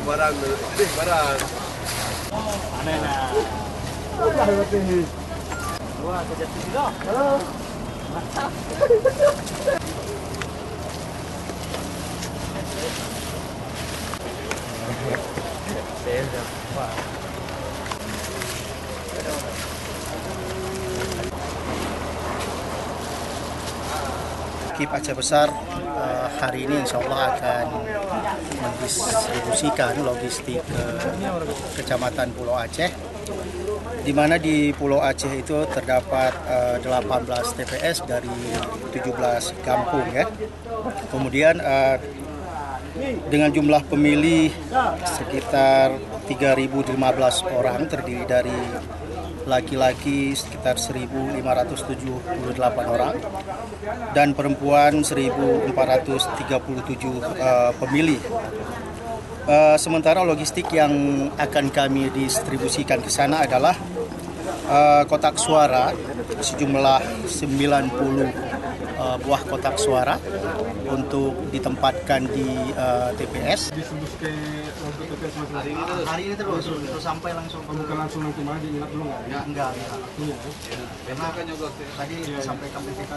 Barang, barang. Aneh nah. Wah, kejati juga. Halo. KIP Aceh Besar hari ini insya Allah akan mendistribusikan logistik ke Kecamatan Pulau Aceh, di mana di Pulau Aceh itu terdapat 18 TPS dari 17 kampung ya. Kemudian dengan jumlah pemilih sekitar 3.015 orang, terdiri dari laki-laki sekitar 1.578 orang dan perempuan 1.437 pemilih. Sementara logistik yang akan kami distribusikan ke sana adalah kotak suara sejumlah 90 buah kotak suara untuk ditempatkan di TPS. Hari ini terus sampai langsung. Bukan langsung nanti maju nginap dulu nggak? Ya, enggak. Artinya ya. Karena tadi disampaikan BPK.